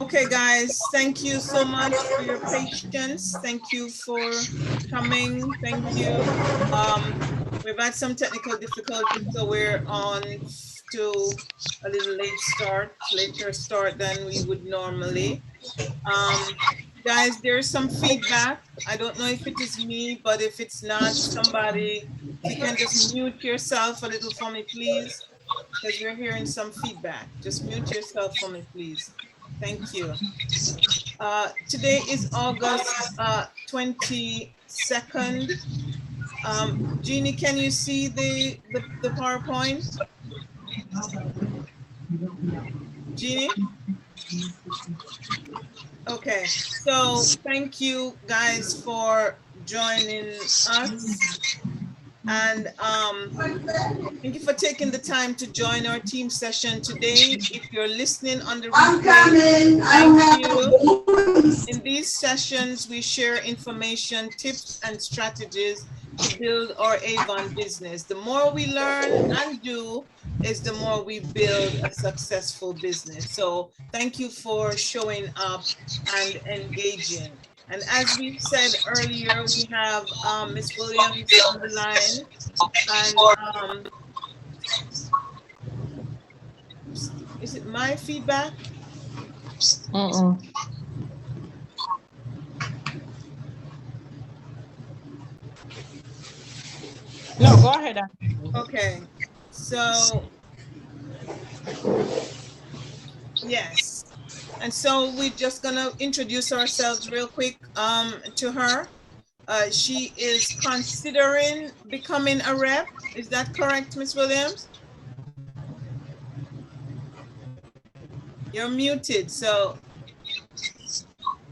Okay, guys, thank you so much for your patience. Thank you for coming. Thank you. We've had some technical difficulties, so we're on to a little later start than we would normally. Guys, there's some feedback. I don't know if it is me, but if it's not, somebody, if you can just mute yourself a little for me, please, because we're hearing some feedback. Just mute yourself for me, please. Thank you. Today is August 22nd. Jeannie, can you see the PowerPoint? Jeannie? Okay, so thank you guys for joining us. And thank you for taking the time to join our team session today. If you're listening on the replay, thank you. In these sessions, we share information, tips, and strategies to build our Avon business. The more we learn and do is the more we build a successful business. So thank you for showing up and engaging. And as we said earlier, we have Ms. Williams on the line. And is it my feedback? No, go ahead. Okay, so yes. And so we're just gonna introduce ourselves real quick to her. She is considering becoming a rep. Is that correct, Ms. Williams? You're muted, so.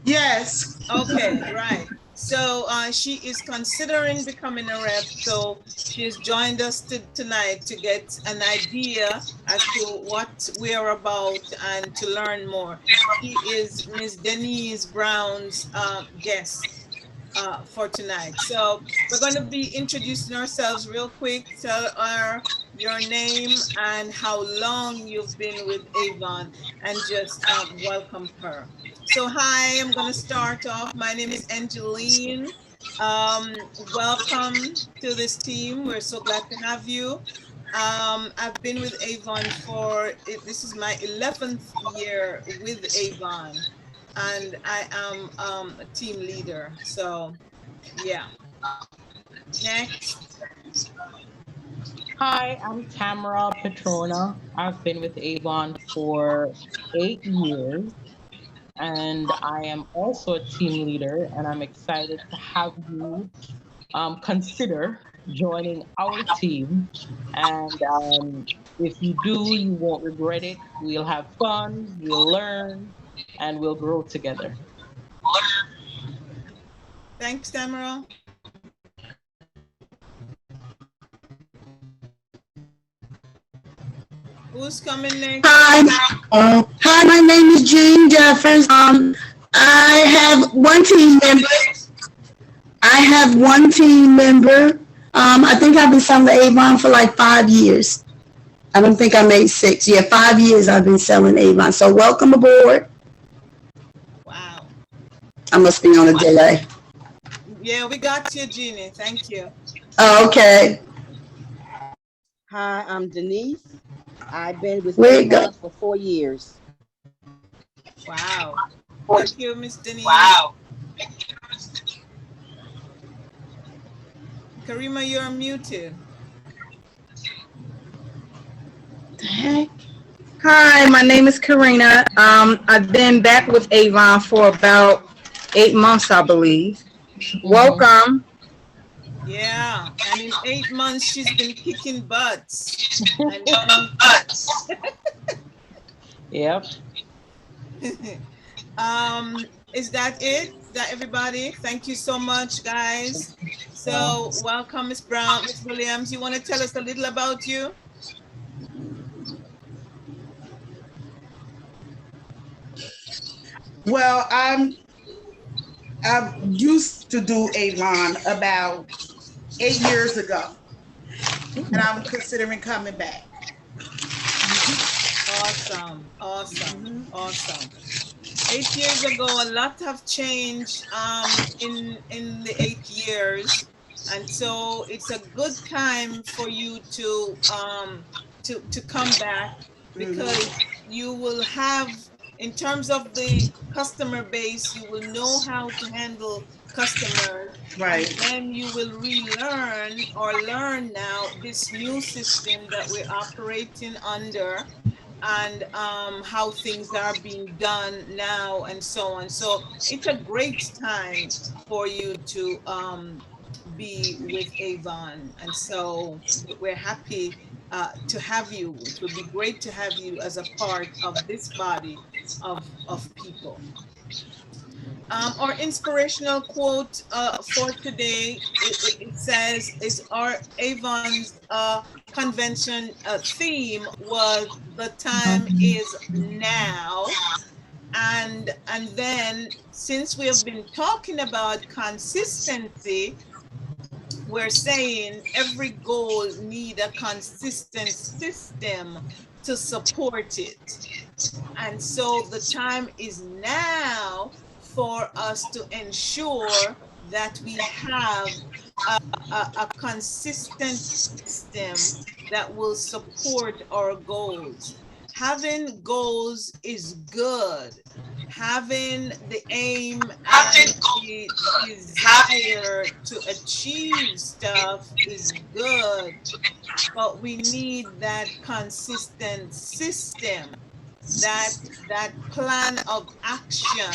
Yes. Okay, right. So she is considering becoming a rep. So she has joined us tonight to get an idea as to what we're about and to learn more. She is Ms. Denise Brown's guest for tonight. So we're going to be introducing ourselves real quick. Tell her your name and how long you've been with Avon, and just welcome her. So hi, I'm going to start off. My name is Angeline. Welcome to this team. We're so glad to have you. I've been with Avon this is my 11th year with Avon, and I am a team leader. So yeah. Next. Hi, I'm Tamara Petrona. I've been with Avon for 8 years, and I am also a team leader, and I'm excited to have you consider joining our team. And if you do, you won't regret it. We'll have fun, we'll learn, and we'll grow together. Thanks, Tamara. Who's coming next? Hi, my name is Jean Jeffers. I have one team member. I think I've been selling Avon for like 5 years. I don't think I made 6. Yeah, 5 years I've been selling Avon. So welcome aboard. Wow. I must be on a delay. Yeah, we got you, Jeannie. Thank you. Okay. Hi, I'm Denise. I've been with Avon for 4 years. Wow. Thank you, Miss Denise. Wow. Karima, you're muted. The heck? Hi, my name is Karina. I've been back with Avon for about 8 months, I believe. Welcome. Yeah, and in 8 months, she's been kicking butts. Yep. Is that it? Is that everybody? Thank you so much, guys. So welcome, Miss Brown. Miss Williams, you want to tell us a little about you? Well, I used to do Avon about 8 years ago. and I'm considering coming back. Awesome, awesome, awesome. 8 years ago, a lot have changed in the 8 years, and so it's a good time for you to come back, because you will have, in terms of the customer base, you will know how to handle customers, Right. and then you will relearn or learn now this new system that we're operating under, and how things are being done now, and so on. So it's a great time for you to be with Avon, and so we're happy to have you. It would be great to have you as a part of this body of people. Our inspirational quote for today, it says, is our Avon's convention theme was "The time is now." And then, since we have been talking about consistency, we're saying every goal need a consistent system to support it. And so the time is now for us to ensure that we have a consistent system that will support our goals. Having goals is good. Having the aim and the desire to achieve stuff is good, but we need that consistent system, that plan of action,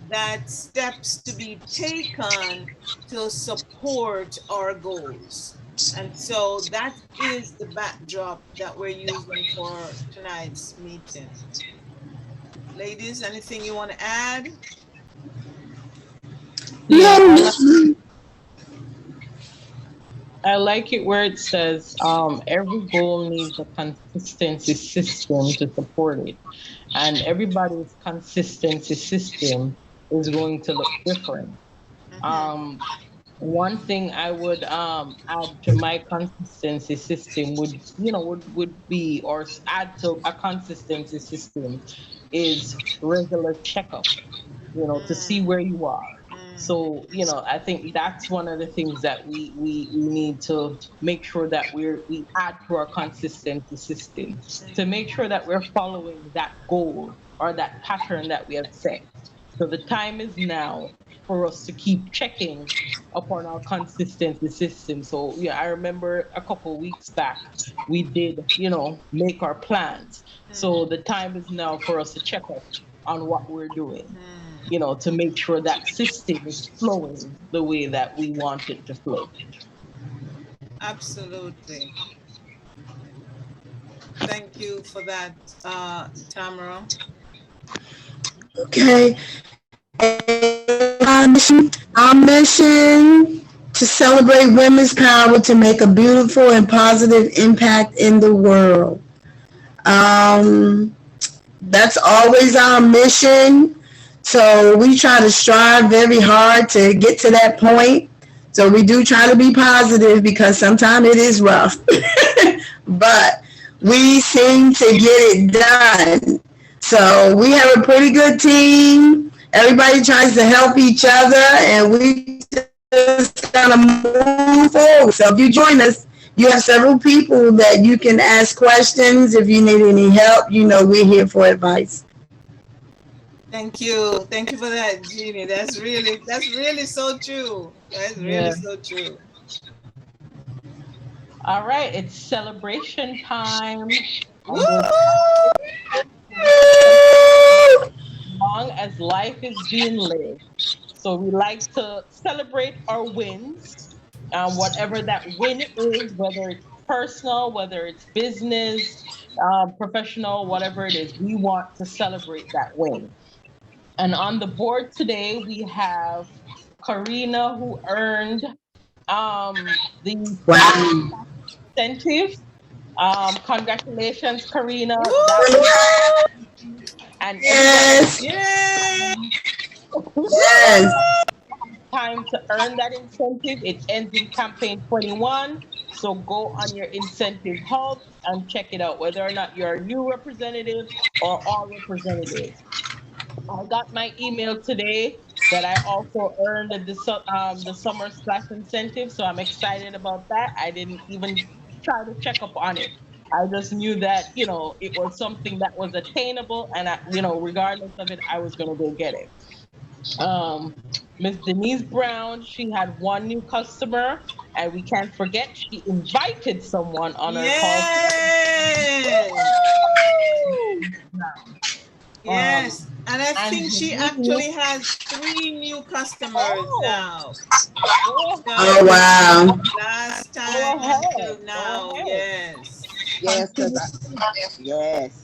that steps to be taken to support our goals. And so that is the backdrop that we're using for tonight's meeting. Ladies, anything you want to add? Yeah, I like it where it says every goal needs a consistency system to support it. And everybody's consistency system is going to look different. Um, One thing I would add to my consistency system would be, or add to a consistency system, is regular checkup, to see where you are. So, I think that's one of the things that we need to make sure that we add to our consistency system, to make sure that we're following that goal or that pattern that we have set. So the time is now for us to keep checking upon our consistency system. So yeah, I remember a couple weeks back we did, make our plans. So the time is now for us to check up on what we're doing, to make sure that system is flowing the way that we want it to flow. Absolutely. Thank you for that, Tamara. Okay. Our mission to celebrate women's power to make a beautiful and positive impact in the world. Um, that's always our mission. So we try to strive very hard to get to that point. So we do try to be positive because sometimes it is rough. But we seem to get it done. So we have a pretty good team. Everybody tries to help each other, and we just kind of move forward. So if you join us, you have several people that you can ask questions. If you need any help, we're here for advice. Thank you. Thank you for that, Jeannie. That's really so true. That's really so true. All right, it's celebration time. Long as life is being lived. So we like to celebrate our wins, whatever that win is, whether it's personal, whether it's business, professional, whatever it is, we want to celebrate that win. And on the board today, we have Karina, who earned the incentive. Congratulations, Karina. And yes. Time to earn that incentive. It ends in campaign 21. So go on your incentive hub and check it out, whether or not you're a new representative or all representatives. I got my email today that I also earned the summer splash incentive, so I'm excited about that. I didn't even try to check up on it. I just knew that it was something that was attainable, and regardless of it, I was gonna go get it. Um, Miss Denise Brown, she had one new customer, and we can't forget she invited someone on her call. Yes. Woo! Yes. And I think she actually Denise, has 3 new customers oh, now. go Oh, So ahead, wow. last go time ahead, until go now, ahead. yes. Yes, yes.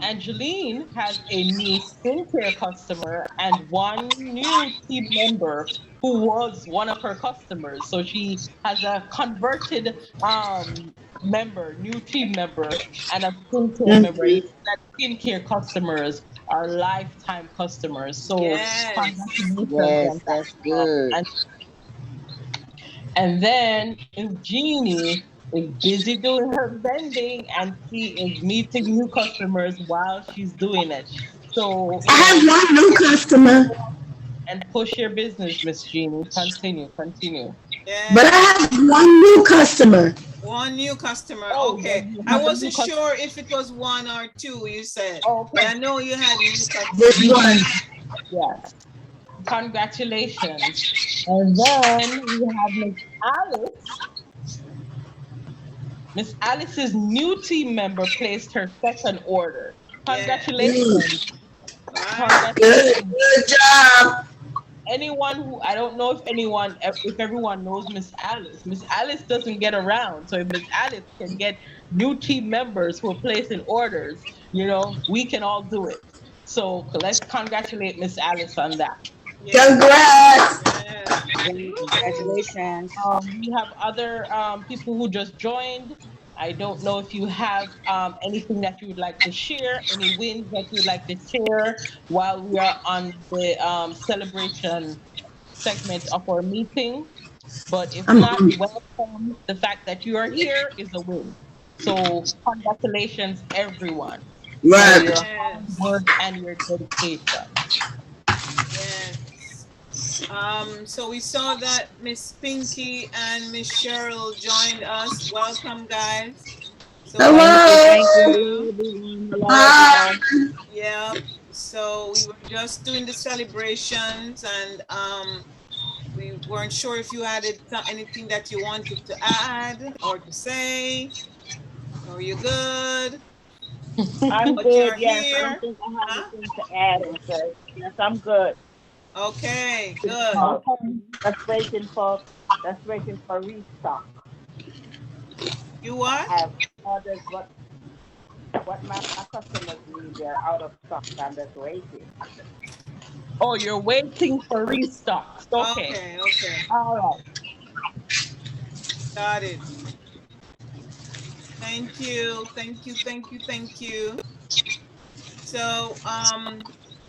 Angeline has a new skincare customer and one new team member who was one of her customers. So she has a converted new team member, and a skincare member. You Mhm. know that skincare customers are lifetime customers. So Yes. congratulations Yes, on that. that's good. And then Miss Jeannie is busy doing her vending, and she is meeting new customers while she's doing it. So, I have one new customer, and push your business, Miss Jeannie. Continue, continue. but I Yes. have one new customer. 1 new customer. Oh, Okay. then you I have a wasn't new customer. sure if it was 1 or 2, you said, but Okay, I know you had new This customers. one. yes. Congratulations. And then we have Miss Alice. Miss Alice's new team member placed her second order. Yes. Mm. Congratulations. Right. Good, Congratulations. good job. Anyone who I don't know if everyone knows Miss Alice. Miss Alice doesn't get around. So if Miss Alice can get new team members who are placing orders, we can all do it. So let's congratulate Miss Alice on that. Yes. Congrats. Yes. Yeah, Woo-hoo. congratulations. We have other people who just joined. I don't know if you have anything that you would like to share, any wins that you would like to share while we are on the celebration segment of our meeting. But if I'm not, hungry. welcome. The fact that you are here is a win. So congratulations, everyone, for Right. your hard Yes. work and your dedication. Yes. So we saw that Miss Pinky and Miss Cheryl joined us. Welcome, guys. So we Thank you, see Hello. thank you. you. Hello, everyone. Hello, Hi. everyone. Yeah. So we were just doing the celebrations, and we weren't sure if you had anything that you wanted to add or to say. Or you good? I'm But good. you're Yes, I don't here. think I have Huh? anything to add. Okay. Yes, I'm good. Okay, good. Uh, Okay. let's waiting for restock. You I what? have ordered what my customers need. They're out of stock. So I'm just waiting. Oh, you're waiting for restocks. Okay. Okay, okay. All right. Got it. Thank you. Thank you. Thank you. Thank you. So,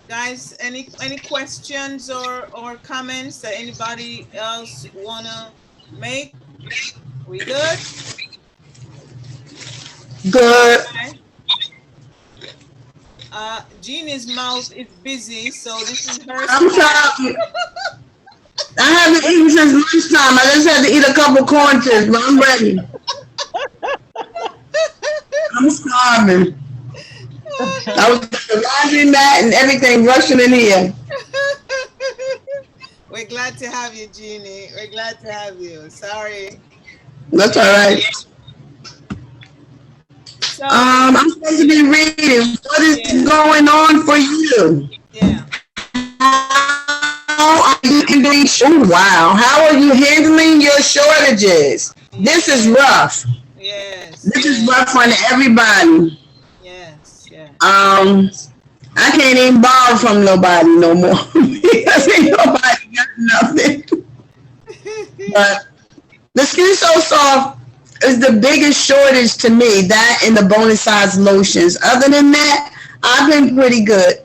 guys, any questions or comments that anybody else wanna make? We good? Good. Okay. Jeannie's mouth is busy, so this is her I'm spot. sorry. I haven't eaten since lunchtime. I just had to eat a couple corn chips, but I'm ready. I'm starving. I was at the laundry mat and everything rushing in here. We're glad to have you, Jeannie. We're glad to have you. Sorry. That's all right. So, I'm supposed to be reading. What is yeah, going on for you? yeah, How are you handling? Oh, wow. How are you handling your shortages? This is yeah, rough. yes, This is yes, rough on everybody. yes, yes. I can't even borrow from nobody no more because ain't nobody got nothing. But the Skin So Soft is the biggest shortage to me. That and the bonus size lotions. Other than that, I've been pretty good.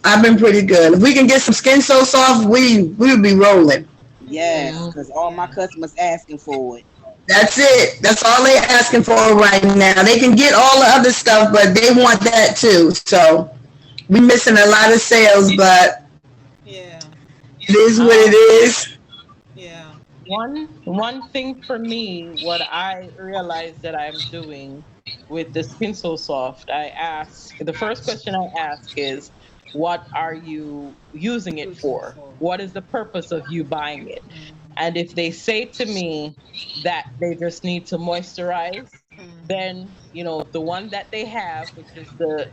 I've been pretty good. If we can get some Skin So Soft, we would be rolling. Yes, Yeah. because all my Yeah. customers asking for it. That's it. That's all they're asking for right now. They can get all the other stuff, but they want that too. So we missing a lot of sales, but Yeah. it is what it Um, is. Yeah. one thing for me, what I realized that I'm doing with the Skin So Soft, I ask the first question I ask is, what are you using it Using it for? for. What is the purpose of you buying it? Mm-hmm. And if they say to me that they just need to moisturize, Mm-hmm. then the one that they have, which is the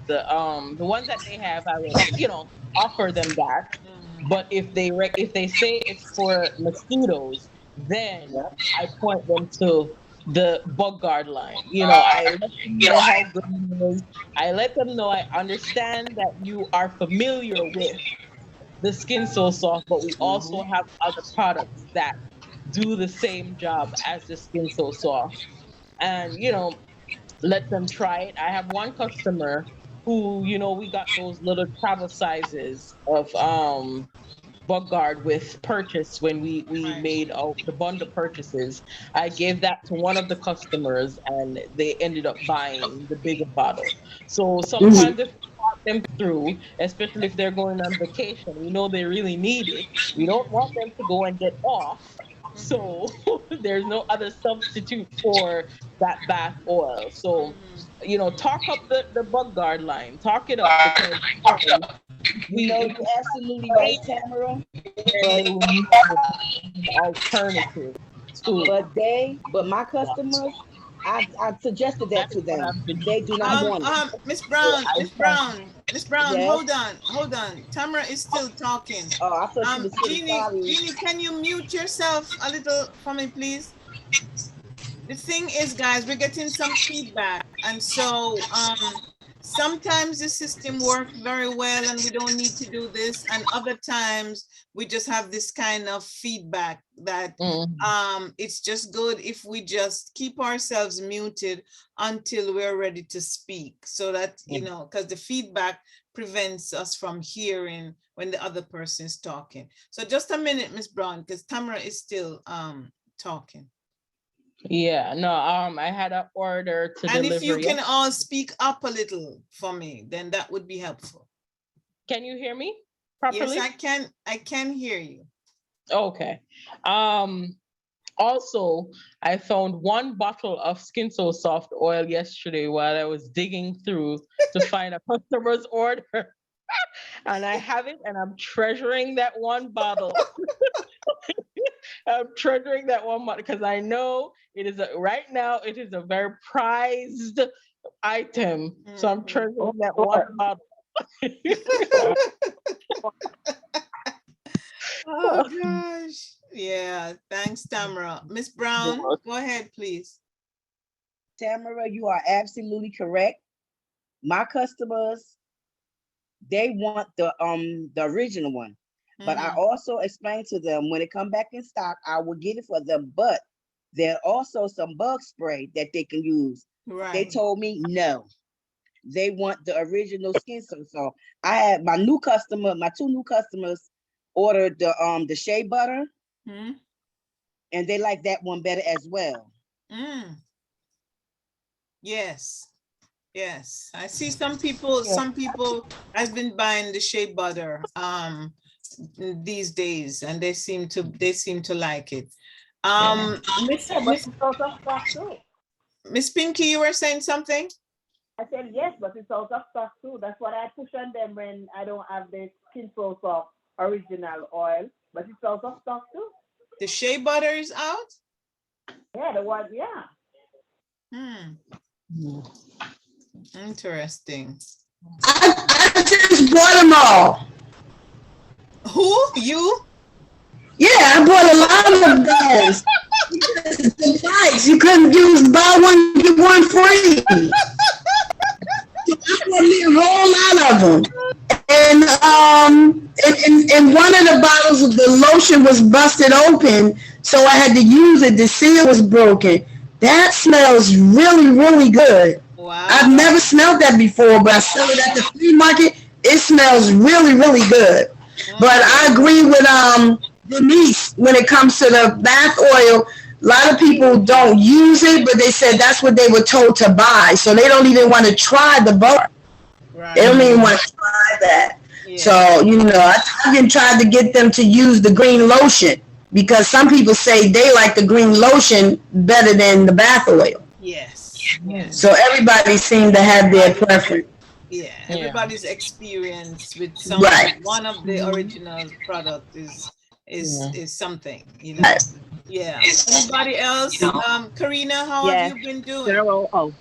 one that they have, I will offer them that. Mm-hmm. But if they say it's for mosquitoes, then I point them to the bug guard line. I let them know how good it is. I let them know I understand that you are familiar with the Skin So Soft, but we Mm-hmm. also have other products that do the same job as the Skin So Soft. And let them try it. I have one customer who, we got those little travel sizes of bug guard with purchase when we Right. made the bundle purchases. I gave that to one of the customers and they ended up buying the bigger bottle. So sometimes if we talk them through, especially if they're going on vacation, we know they really need it. We don't want them to go and get off. Mm-hmm. So there's no other substitute for that bath oil. So Mm-hmm. talk up the bug guard line, talk it up, because again, You know, if you're absolutely right, Tamara. they But will need an alternative to but my customers, I suggested that that is to what them. I've been They do not doing. want it. Miss So Brown, I Miss try. Brown, Miss Brown, Yes. hold on. Tamara is still talking. Oh, I thought she was getting sorry. Jeannie, can you mute yourself a little for me, please? The thing is, guys, we're getting some feedback, and so sometimes the system works very well and we don't need to do this, and other times we just have this kind of feedback that Mm. it's just good if we just keep ourselves muted until we're ready to speak, so that because the feedback prevents us from hearing when the other person is talking. So just a minute, Miss Brown, because Tamara is still talking. Yeah, no, I had an order to And if deliver. you can Yes. all speak up a little for me, then that would be helpful. Can you hear me Yes, properly? I can hear you. Okay. Also, I found one bottle of Skin So Soft oil yesterday while I was digging through to find a customer's order. And I have it and I'm treasuring that one bottle. I'm treasuring that one bottle because I know right now it is a very prized item. So I'm treasuring that one bottle. Oh gosh. Yeah, thanks, Tamara. Miss Brown, go ahead, please. Tamara, you are absolutely correct. My customers, they want the original one. But I also explained to them when it come back in stock, I will get it for them. But there are also some bug spray that they can use. Right. They told me no. They want the original Skin So Soft. I had my two new customers ordered the shea butter, and they like that one better as well. Yes. Yes. I see some people has been buying the shea butter these days, and they seem to like it. Miss Pinky, you were saying something? I said yes, but it's out of stock too. That's what I push on them when I don't have the Skin So Soft original oil, but it's out of stock too. The shea butter is out? Yeah, the one, yeah. Interesting. I just bought them all. Who? You? Yeah, I bought a lot of those. The price, you couldn't use buy one, get one free. So I bought me a whole lot of them. And one of the bottles of the lotion was busted open, so I had to use it. The seal was broken. That smells really, really good. Wow. I've never smelled that before, but I smell it at the flea market. It smells really, really good. But I agree with Denise, when it comes to the bath oil, a lot of people don't use it, but they said that's what they were told to buy. So they don't even want to try the bar. They don't Right. even want to try that. Yeah. So, I've been trying to get them to use the green lotion because some people say they like the green lotion better than the bath oil. Yes. So Yes. everybody seemed to have their Everybody. preference. Yeah. Yeah. Everybody's experience with Right. one of the Mhm. original product Yeah. is something, Right. Yeah. Anybody else? Karina, how have Yes. you been doing? Cheryl, oh,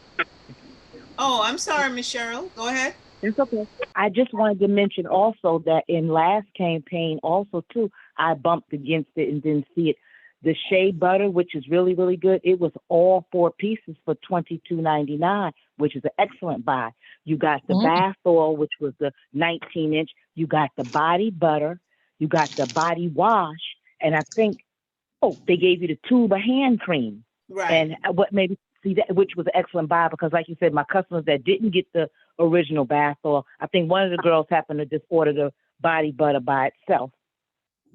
Oh, I'm sorry, Miss Cheryl. Go ahead. it's okay. I just wanted to mention also that in last campaign, also too, I bumped against it and didn't see it. The shea butter, which is really, really good, it was all 4 pieces for $22.99, which is an excellent buy. You got the Mhm. bath oil, which was the 19-inch. You got the body butter. You got the body wash. And I think, oh, they gave you the tube of hand cream. Right. And what maybe see that, which was an excellent buy because, like you said, my customers that didn't get the original bath oil, I think one of the girls happened to just order the body butter by itself.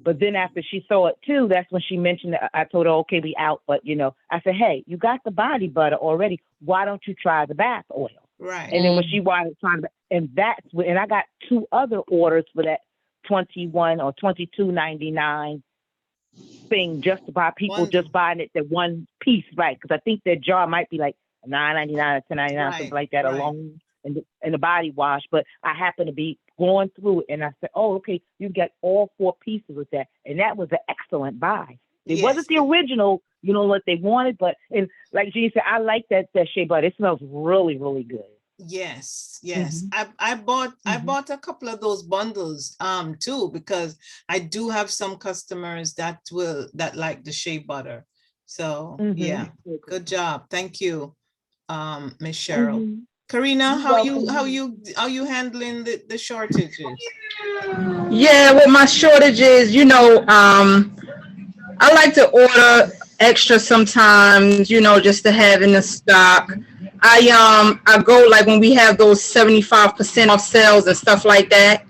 But then after she saw it too, that's when she mentioned that I told her, okay, we out. But I said, hey, you got the body butter already. Why don't you try the bath oil? Right. And then when Mm. she wanted to try, and that's when, and I got 2 other orders for that 21 or 22.99 thing just to buy people Wonderful. just buying it the one piece, right? Because I think their jar might be like 9.99 or 10.99, something Right. like that Right. alone, and the body wash. But I happened to be going through it, and I said, "Oh, okay, you get all 4 pieces with that," and that was an excellent buy. It wasn't Yes. the original, what they wanted, but and like Jean said, I like that shea butter. It smells really, really good. Yes, yes. Hmm. I bought a couple of those bundles too because I do have some customers that like the shea butter. So Hmm. yeah, good job. Thank you, Miss Cheryl. Hmm. Karina, You're welcome. how you handling the shortages? Yeah, with my shortages, I like to order extra sometimes, just to have in the stock. I go like when we have those 75% off sales and stuff like that.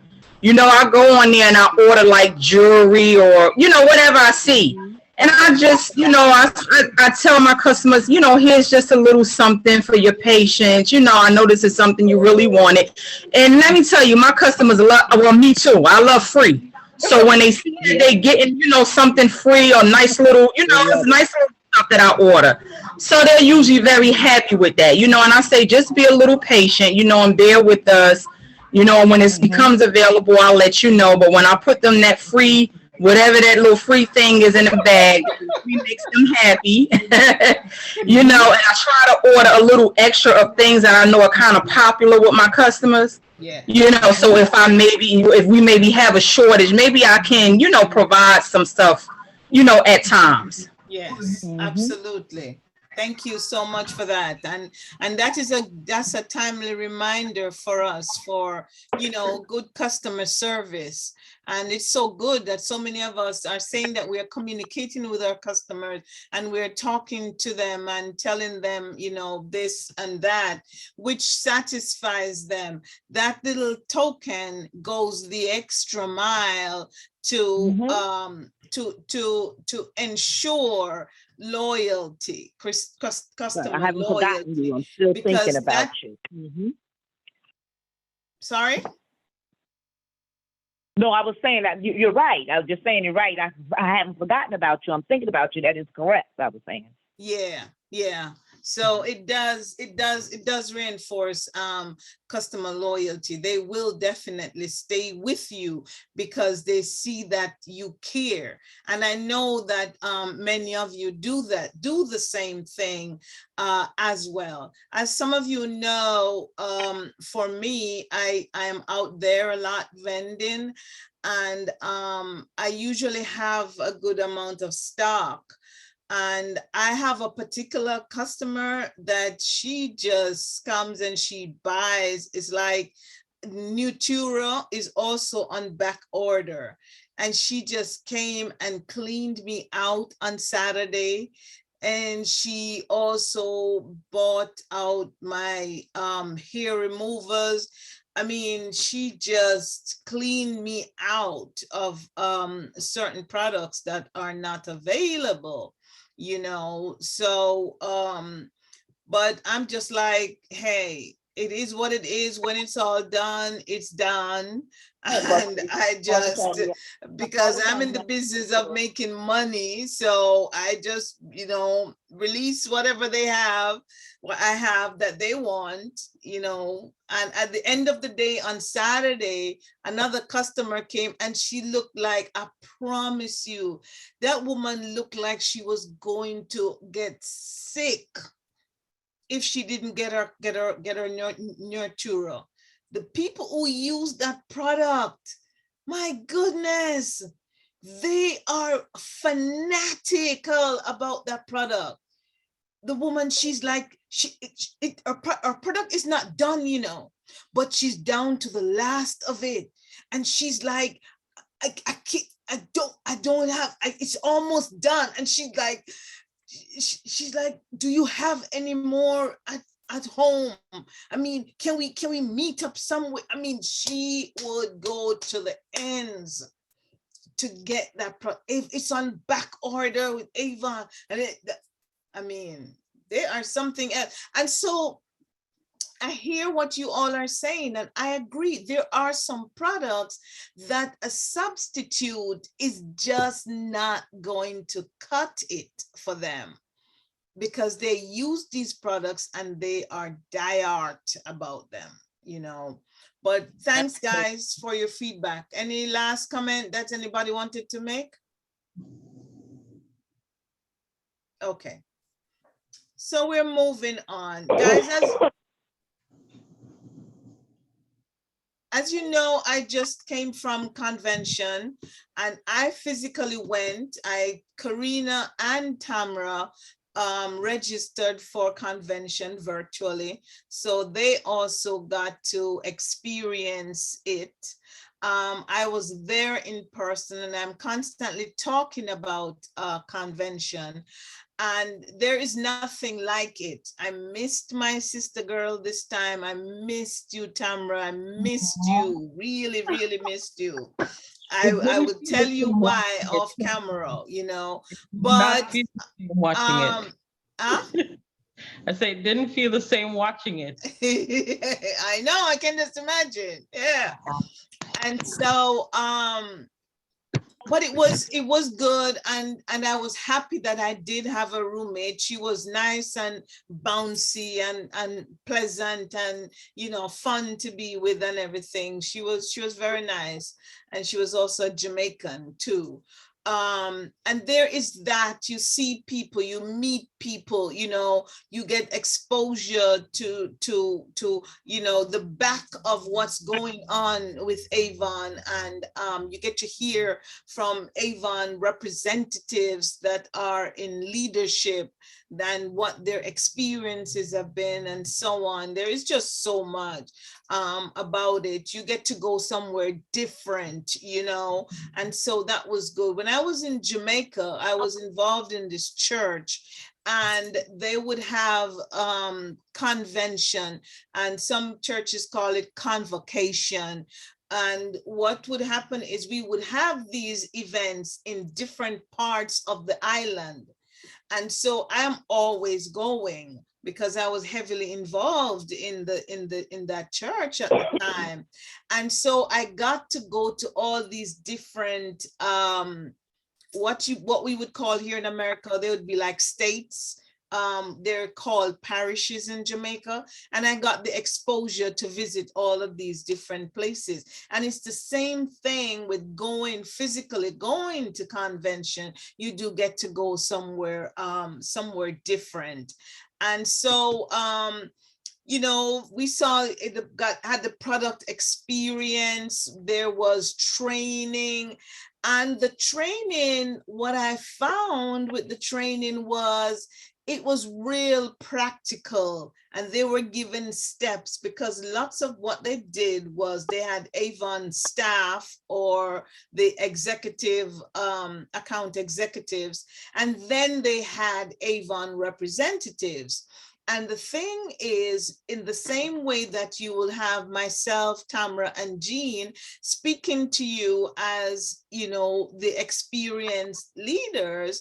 I go on there and I order like jewelry or whatever I see. Hmm. And I just, I tell my customers, here's just a little something for your patients. I know this is something you really wanted. And let me tell you, my customers love, well, me too. I love free. So when they see that Yeah, they getting, something free or nice little, they it's love it. nice little stuff that I order. So they're usually very happy with that, and I say, just be a little patient, and bear with us, and when it Hmm. becomes available, I'll let you know. But when I put them that free, whatever that little free thing is in the bag, it usually makes them happy, Hmm. and I try to order a little extra of things that I know are kind of popular with my customers. Yeah. So Hmm. if we maybe have a shortage, maybe I can, provide some stuff, at times. Yes, Hmm. absolutely. Thank you so much for that. And that's a timely reminder for us for, good customer service. And it's so good that so many of us are saying that we are communicating with our customers and we're talking to them and telling them, this and that, which satisfies them. That little token goes the extra mile to Hmm. ensure loyalty, But I customer haven't forgotten you. loyalty, I'm still thinking because about that, you. Hmm. sorry. No, I was saying that you're right. I was just saying you're right. I haven't forgotten about you. I'm thinking about you. That is correct. I was saying. Yeah, yeah. So it does reinforce customer loyalty. They will definitely stay with you because they see that you care. And I know that many of you do the same thing as well. As some of you know, for me, I am out there a lot vending, and I usually have a good amount of stock. And I have a particular customer that she just comes and she buys. It's like Nutura is also on back order. And she just came and cleaned me out on Saturday. And she also bought out my hair removers. I mean, she just cleaned me out of certain products that are not available, you know. So but I'm just like, hey, it is what it is. When it's all done, it's done. And I just, because I'm in the business of making money, so I just, you know, release whatever they have, what I have that they want, you know. And at the end of the day, on Saturday, another customer came and she looked like, I promise you, that woman looked like she was going to get sick if she didn't get her Nurtura. The people who use that product, my goodness, they are fanatical about that product. The woman, she's like, her product is not done, you know, but she's down to the last of it, and she's like, I can't, I don't have, it's almost done, and she's like, do you have any more at home? I mean, can we meet up somewhere? I mean, she would go to the ends to get that if it's on back order with Avon, and I mean, there are something else. And so I hear what you all are saying, and I agree. There are some products that a substitute is just not going to cut it for them, because they use these products and they are diehard about them, you know. But thanks, guys, for your feedback. Any last comment that anybody wanted to make? Okay. So we're moving on. Guys, as you know, I just came from convention and I physically went. Karina and Tamara registered for convention virtually. So they also got to experience it. I was there in person, and I'm constantly talking about convention. And there is nothing like it. I missed my sister girl this time. I missed you, Tamara. I missed you, really, really missed you. I would tell you why off camera, you know, but watching it. I say it didn't feel the same watching it. I know, I can just imagine. Yeah. And so but it was good, and I was happy that I did have a roommate. She was nice and bouncy and pleasant, and you know, fun to be with and everything. She was very nice, and she was also Jamaican too. And there is that, you see people, you meet people, you know, you get exposure to you know, the back of what's going on with Avon, and you get to hear from Avon representatives that are in leadership, than what their experiences have been, and so on. There is just so much about it. You get to go somewhere different, you know, and so that was good. When I was in Jamaica, I was involved in this church, and they would have convention, and some churches call it convocation. And what would happen is we would have these events in different parts of the island. And so I'm always going, because I was heavily involved in that church at the time. And so I got to go to all these different what we would call here in America, they would be like states. They're called parishes in Jamaica. And I got the exposure to visit all of these different places. And it's the same thing with physically going to convention. You do get to go somewhere different. And so you know, we saw had the product experience, there was training. And the training, what I found with the training was, it was real practical, and they were given steps, because lots of what they did was they had Avon staff or the executive account executives, and then they had Avon representatives. And the thing is, in the same way that you will have myself, Tamara, and Jean speaking to you as, you know, the experienced leaders,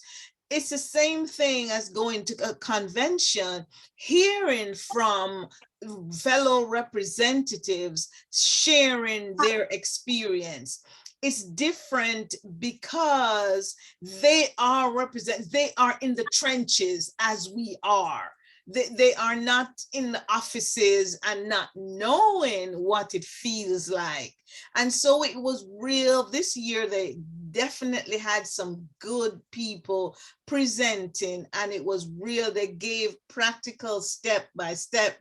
it's the same thing as going to a convention, hearing from fellow representatives sharing their experience. It's different because they are in the trenches as we are. They are not in the offices and not knowing what it feels like. And so it was real. This year, they definitely had some good people presenting, and it was real. They gave practical step by step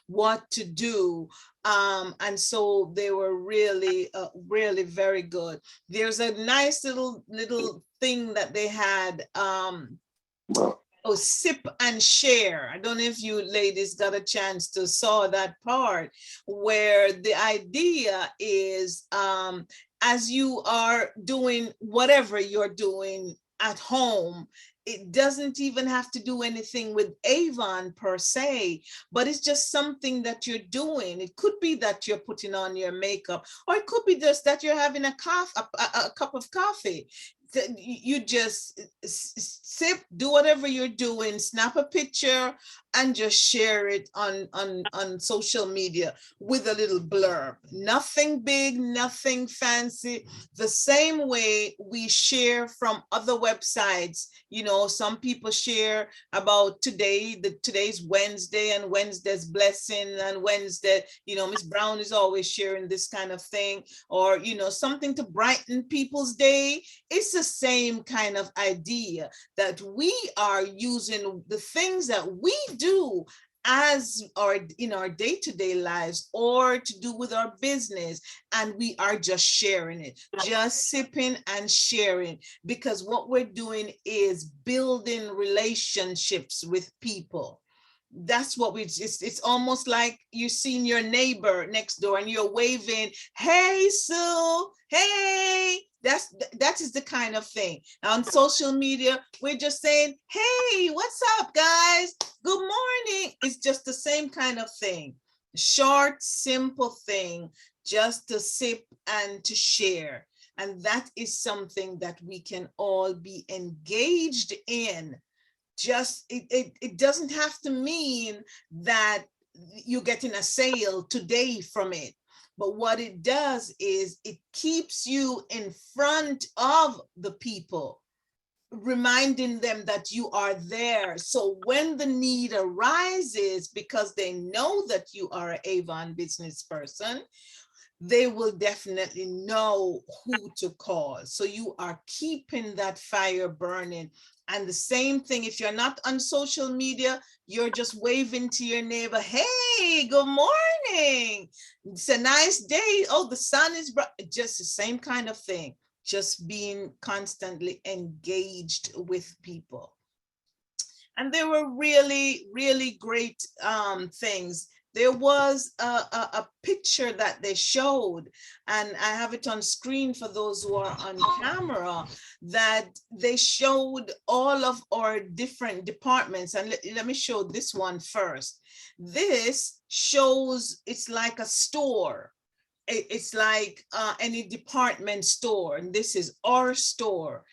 what to do. And so they were really, really very good. There's a nice little thing that they had. Oh, sip and share. I don't know if you ladies got a chance to saw that part, where the idea is, as you are doing whatever you're doing at home, it doesn't even have to do anything with Avon per se, but it's just something that you're doing. It could be that you're putting on your makeup, or it could be just that you're having a cup of coffee. You just sip, do whatever you're doing, snap a picture, and just share it on social media with a little blurb. Nothing big, nothing fancy. The same way we share from other websites. You know, some people share about today's Wednesday and Wednesday's blessing, and Wednesday, you know, Miss Brown is always sharing this kind of thing, or, you know, something to brighten people's day. It's the same kind of idea that we are using the things that we do as our in our day-to-day lives, or to do with our business, and we are just sharing it, just sipping and sharing, because what we're doing is building relationships with people. That's what it's almost like you're seeing your neighbor next door and you're waving, hey Sue, hey. That is the kind of thing. On social media, we're just saying, hey, what's up, guys? Good morning. It's just the same kind of thing. Short, simple thing, just to sip and to share. And that is something that we can all be engaged in. Just it doesn't have to mean that you're getting a sale today from it. But what it does is it keeps you in front of the people, reminding them that you are there. So when the need arises, because they know that you are an Avon business person, they will definitely know who to call. So you are keeping that fire burning. And the same thing, if you're not on social media, you're just waving to your neighbor, hey, good morning. It's a nice day. Oh, the sun is bright. Just the same kind of thing, just being constantly engaged with people. And there were really, really great things. There was a picture that they showed, and I have it on screen for those who are on camera, that they showed all of our different departments. And let me show this one first. This shows, it's like a store. It's like any department store, and this is our store.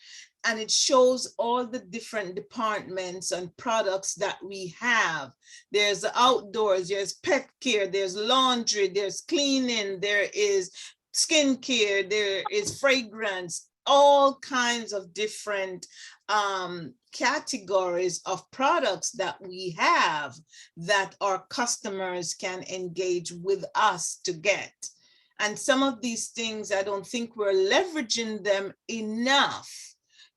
And it shows all the different departments and products that we have. There's outdoors, there's pet care, there's laundry, there's cleaning, there is skincare, there is fragrance, all kinds of different categories of products that we have that our customers can engage with us to get. And some of these things, I don't think we're leveraging them enough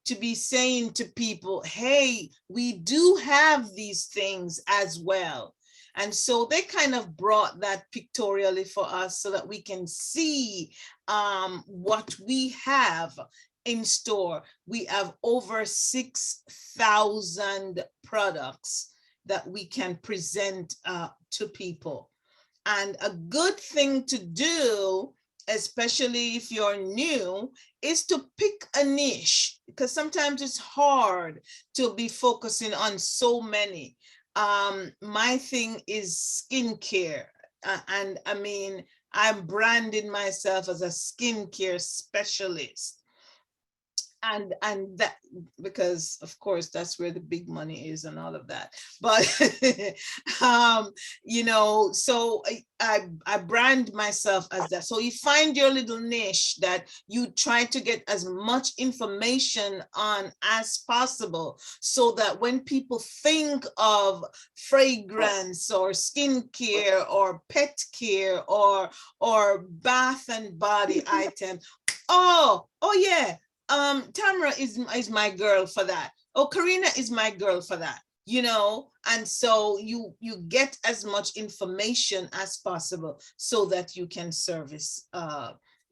to be saying to people, hey, we do have these things as well. And so they kind of brought that pictorially for us so that we can see what we have in store. We have over 6,000 products that we can present to people. And a good thing to do, especially if you're new, is to pick a niche, because sometimes it's hard to be focusing on so many. My thing is skincare. And I mean, I'm branding myself as a skincare specialist. And that, because of course that's where the big money is and all of that, but you know, so I brand myself as that. So you find your little niche that you try to get as much information on as possible, so that when people think of fragrance or skincare or pet care or bath and body item, oh yeah, Tamara is my girl for that. Oh, Karina is my girl for that. You know, and so you get as much information as possible so that you can service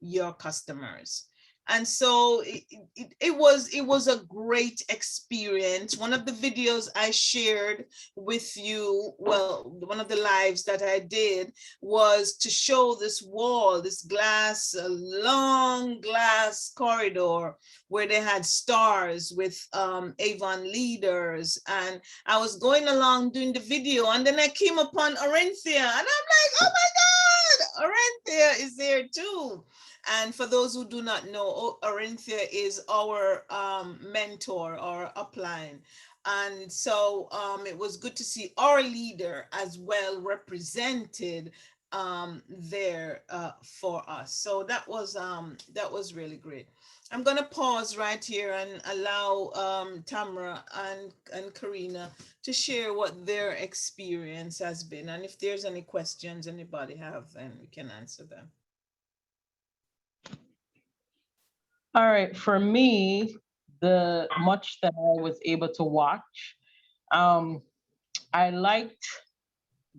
your customers. And so it was a great experience. One of the videos I shared with you, well, one of the lives that I did, was to show this wall, this glass, long glass corridor where they had stars with Avon leaders. And I was going along doing the video, and then I came upon Orenthia, and I'm like, oh my God, Orenthia is there too. And for those who do not know, Orenthia is our mentor or upline. And so it was good to see our leader as well represented there for us. So that was really great. I'm gonna pause right here and allow Tamara and Karina to share what their experience has been, and if there's any questions anybody have, then we can answer them. All right, for me, the much that I was able to watch, um, I liked,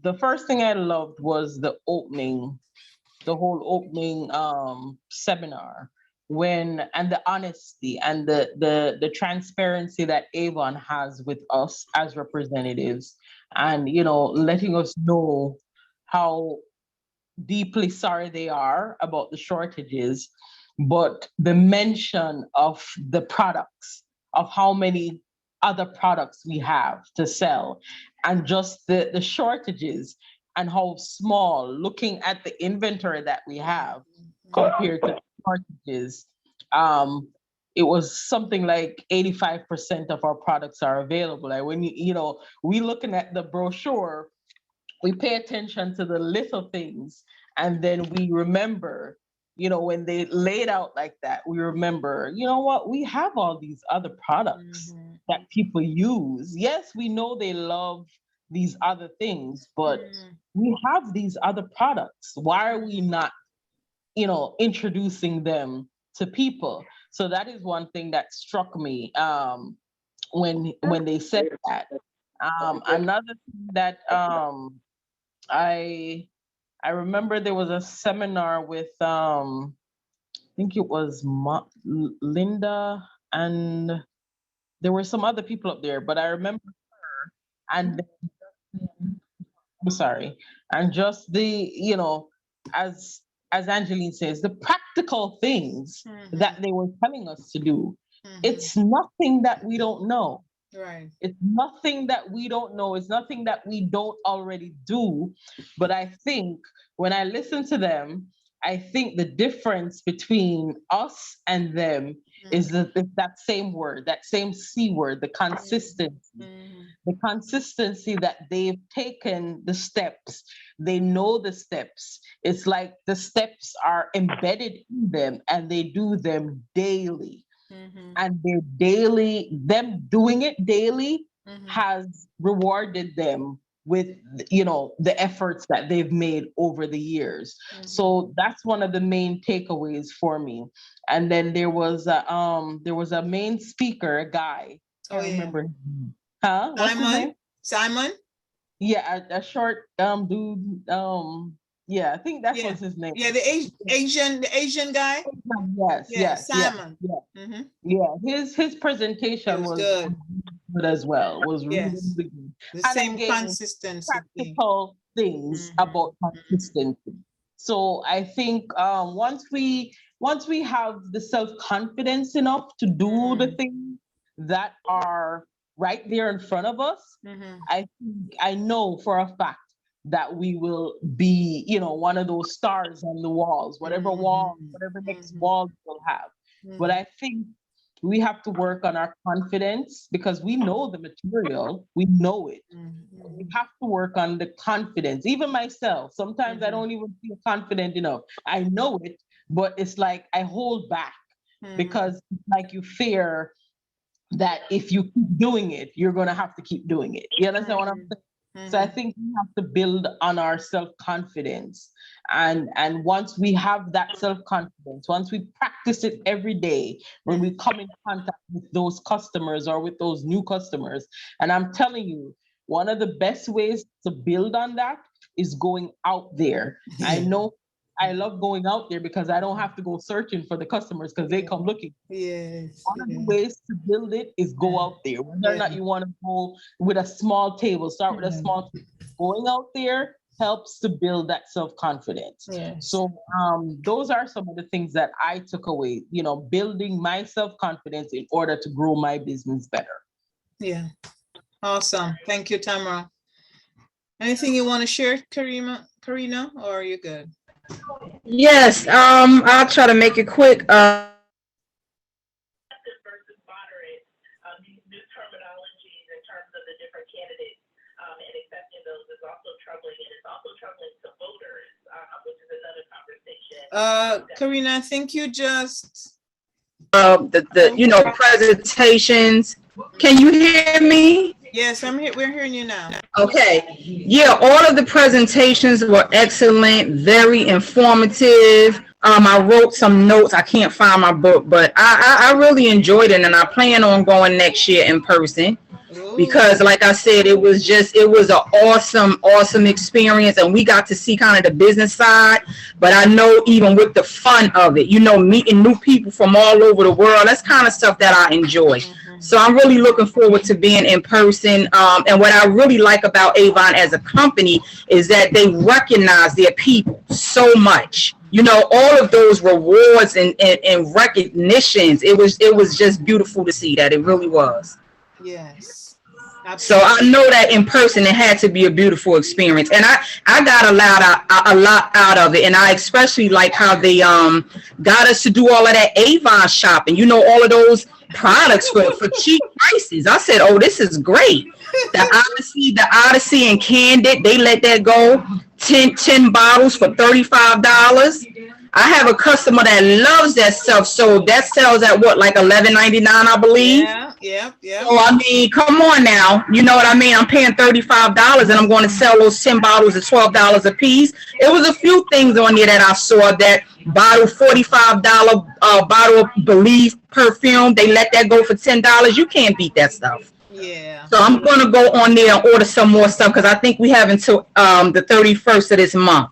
the first thing I loved was the whole opening seminar, when, and the honesty and the transparency that Avon has with us as representatives, and you know, letting us know how deeply sorry they are about the shortages, but the mention of the products, of how many other products we have to sell, and just the shortages, and how small, looking at the inventory that we have compared to shortages. Um, it was something like 85% of our products are available. Like when you know, we looking at the brochure, we pay attention to the little things, and then we remember, you know, when they laid out like that, we remember, you know what, we have all these other products that people use. Yes, we know they love these other things, but we have these other products. Why are we not, you know, introducing them to people? So that is one thing that struck me when they said that. Another thing that I I remember there was a seminar with I think it was Linda, and there were some other people up there, but I remember her, and I'm sorry, and just the, you know, as as Angeline says, the practical things that they were telling us to do. It's nothing that we don't know. Right. It's nothing that we don't know. It's nothing that we don't already do. But I think when I listen to them, I think the difference between us and them is that same word, that same C word, the consistency that they've taken the steps. They know the steps. It's like the steps are embedded in them and they do them daily. And their daily, them doing it daily has rewarded them with, you know, the efforts that they've made over the years. So that's one of the main takeaways for me. And then there was a main speaker, a guy. I can't remember his name. Huh? What's his name? Simon? Yeah, a short dude. Yeah, I think that was his name. Yeah, the Asian guy. Yes, Simon. Yeah. His presentation was good. Good as well. Was really, Yes. really good. The And same again, consistency thing. practical things about consistency. So I think once we have the self-confidence enough to do the things that are right there in front of us, I know for a fact that we will be, you know, one of those stars on the walls, whatever wall, whatever next wall we'll have. But I think we have to work on our confidence because we know the material, we know it. We have to work on the confidence. Even myself, sometimes I don't even feel confident enough. I know it, but it's like I hold back because like you fear that if you keep doing it, you're going to have to keep doing it. You understand what I'm saying? So I think we have to build on our self-confidence. And once we have that self-confidence, once we practice it every day, when we come in contact with those customers or with those new customers, and I'm telling you, one of the best ways to build on that is going out there. I know I love going out there because I don't have to go searching for the customers because they come looking. Yes. One of the ways to build it is go out there. Whether or not you want to go with a small table, start with a small table. Going out there helps to build that self-confidence. So those are some of the things that I took away, you know, building my self-confidence in order to grow my business better. Yeah. Awesome. Thank you, Tamara. Anything you want to share, Karina, or are you good? Yes, I'll try to make it quick. Karina, I think you just The you know, presentations. Can you hear me? Yes, I'm here. We're hearing you now. Okay. Yeah, all of the presentations were excellent, very informative. I wrote some notes. I can't find my book, but I really enjoyed it, and I plan on going next year in person. Because like I said, it was an awesome experience, and we got to see kind of the business side, but I know even with the fun of it, you know, meeting new people from all over the world, that's kind of stuff that I enjoy. So I'm really looking forward to being in person. And what I really like about Avon as a company is that they recognize their people so much. You know, all of those rewards and recognitions, it was just beautiful to see that. It really was. Yes. So I know that in person it had to be a beautiful experience, and I got a lot out of it, and I especially like how they got us to do all of that Avon shopping. You know, all of those products for cheap prices. I said, oh, this is great. The Odyssey and Candid, they let that go. 10 bottles for $35. I have a customer that loves that stuff, so that sells at what, like $11.99, I believe. Yeah. So I mean, come on now, you know what I mean? I'm paying $35, and I'm going to sell those 10 bottles at $12 a piece. It was a few things on there that I saw. That bottle, $45 bottle of Believe perfume, they let that go for $10. You can't beat that stuff. Yeah. So I'm going to go on there and order some more stuff because I think we have until the 31st of this month.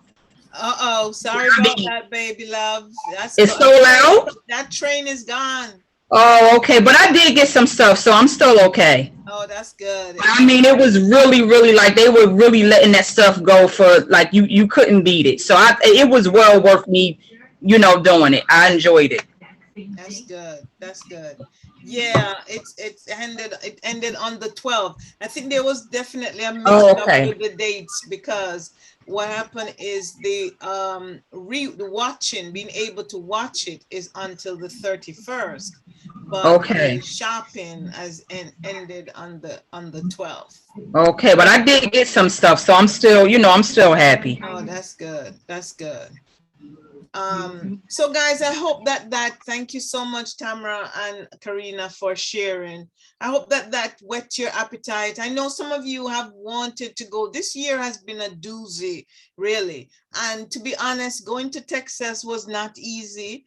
Sorry about that, baby love. It's sold out? That train is gone. Oh, okay. But I did get some stuff, so I'm still okay. Oh, that's good. I mean, it was really like they were really letting that stuff go for like you couldn't beat it. So it was well worth me, you know, doing it. I enjoyed it. That's good. Yeah, it ended on the 12th. I think there was definitely a mix up with the dates because what happened is the being able to watch it is until the 31st. But the shopping has ended on the 12th. Okay, but I did get some stuff, so I'm still happy. Oh, that's good. That's good. So guys, I hope that thank you so much, Tamara and Karina, for sharing. I hope that whet your appetite. I know some of you have wanted to go. This year has been a doozy, really. And to be honest, going to Texas was not easy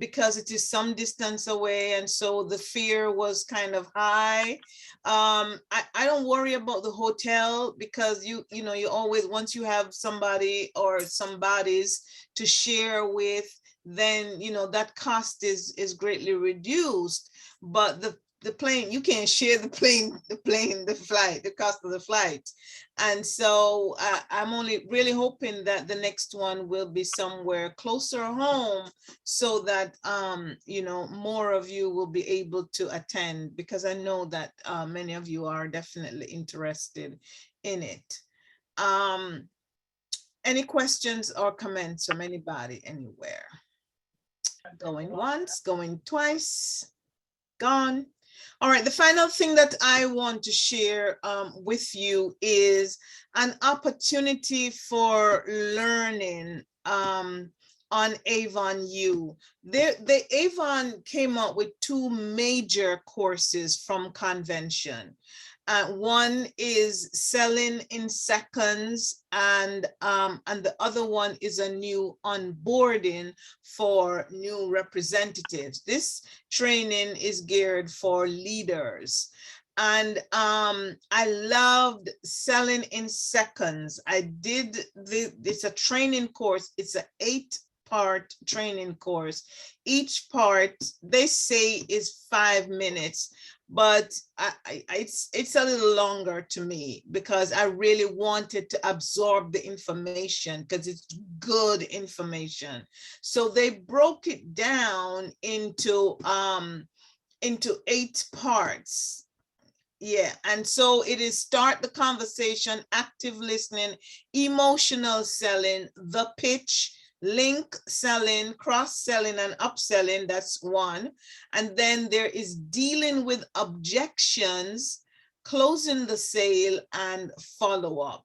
because it is some distance away. And so the fear was kind of high. I don't worry about the hotel because you always, once you have somebody or somebodies to share with, then that cost is greatly reduced. But the plane, you can't share the flight, the cost of the flight. And so I'm only really hoping that the next one will be somewhere closer home, so that you know, more of you will be able to attend, because I know that many of you are definitely interested in it. Any questions or comments from anybody anywhere? Going once, going twice, gone. All right, the final thing that I want to share with you is an opportunity for learning on Avon U. The Avon came up with two major courses from convention. One is selling in seconds, and the other one is a new onboarding for new representatives. This training is geared for leaders. And I loved selling in seconds. It's a training course. It's an 8-part training course. Each part, they say, is 5 minutes, but it's a little longer to me, because I really wanted to absorb the information, because it's good information. So they broke it down into 8 parts. Yeah, and so it is start the conversation, active listening, emotional selling, the pitch, link selling, cross-selling, and upselling. That's one. And then there is dealing with objections, closing the sale, and follow-up.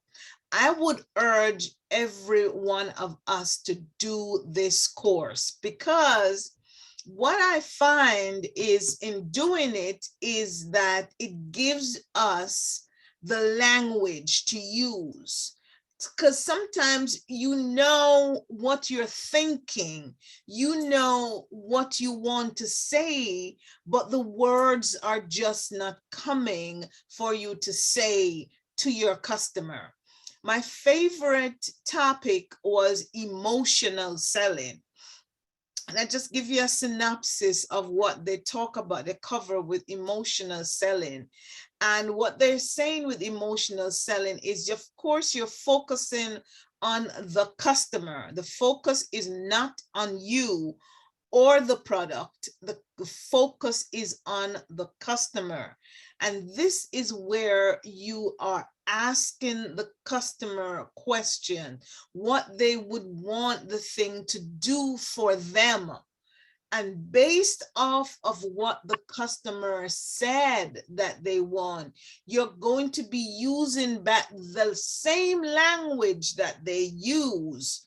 I would urge every one of us to do this course, because what I find is, in doing it, is that it gives us the language to use. Because sometimes you know what you're thinking, you know what you want to say, but the words are just not coming for you to say to your customer. My favorite topic was emotional selling. And I just give you a synopsis of what they talk about, they cover with emotional selling. And what they're saying with emotional selling is, of course, you're focusing on the customer. The focus is not on you or the product. The focus is on the customer. And this is where you are asking the customer a question, what they would want the thing to do for them. And based off of what the customer said that they want, you're going to be using back the same language that they use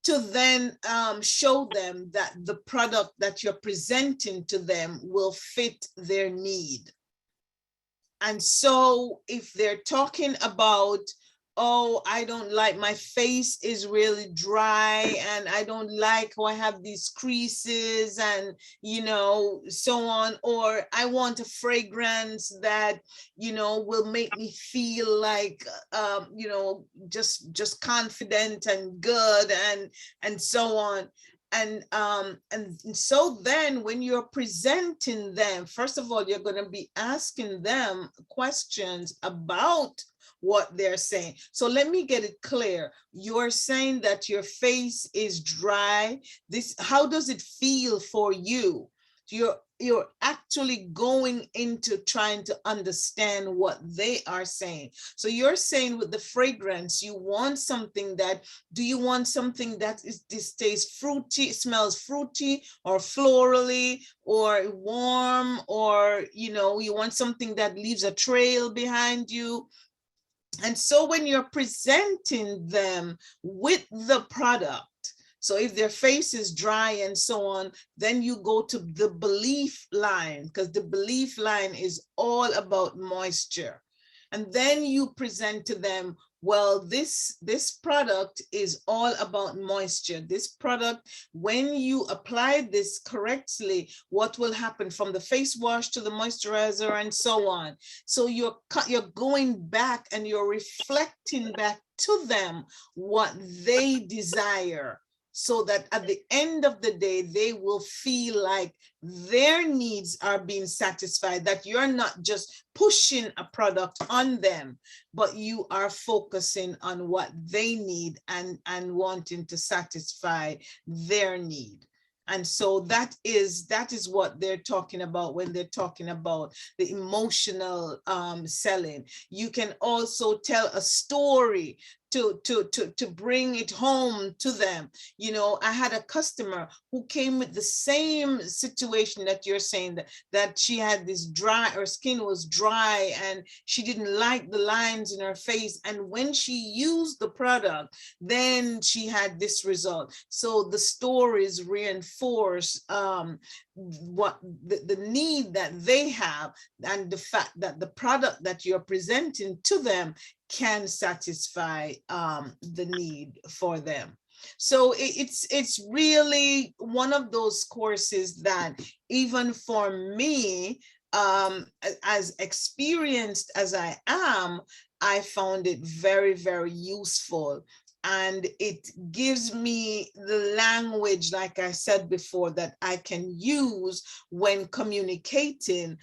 to then show them that the product that you're presenting to them will fit their need. And so if they're talking about, oh, I don't like, my face is really dry, and I don't like how I have these creases, and, you know, so on, or I want a fragrance that, you know, will make me feel like, you know, just confident and good, and so on. And so then when you're presenting them, first of all, you're going to be asking them questions about what they're saying. So let me get it clear. You're saying that your face is dry. How does it feel for you? You're actually going into trying to understand what they are saying. So you're saying with the fragrance, you want something that, do you want something that this tastes fruity, smells fruity or florally or warm, or, you know, you want something that leaves a trail behind you. And so when you're presenting them with the product, so if their face is dry and so on, then you go to the belief line, because the belief line is all about moisture. And then you present to them, well, this product is all about moisture. This product, when you apply this correctly, what will happen from the face wash to the moisturizer and so on. So you're going back and you're reflecting back to them what they desire so that at the end of the day, they will feel like their needs are being satisfied, that you're not just pushing a product on them, but you are focusing on what they need and wanting to satisfy their need. And so that is what they're talking about when they're talking about the emotional selling. You can also tell a story to bring it home to them. You know, I had a customer who came with the same situation that you're saying, that she had this dry, her skin was dry and she didn't like the lines in her face. And when she used the product, then she had this result. So the stories reinforce what the need that they have, and the fact that the product that you're presenting to them can satisfy the need for them. So it's really one of those courses that even for me, as experienced as I am, I found it very, very useful. And it gives me the language, like I said before, that I can use when communicating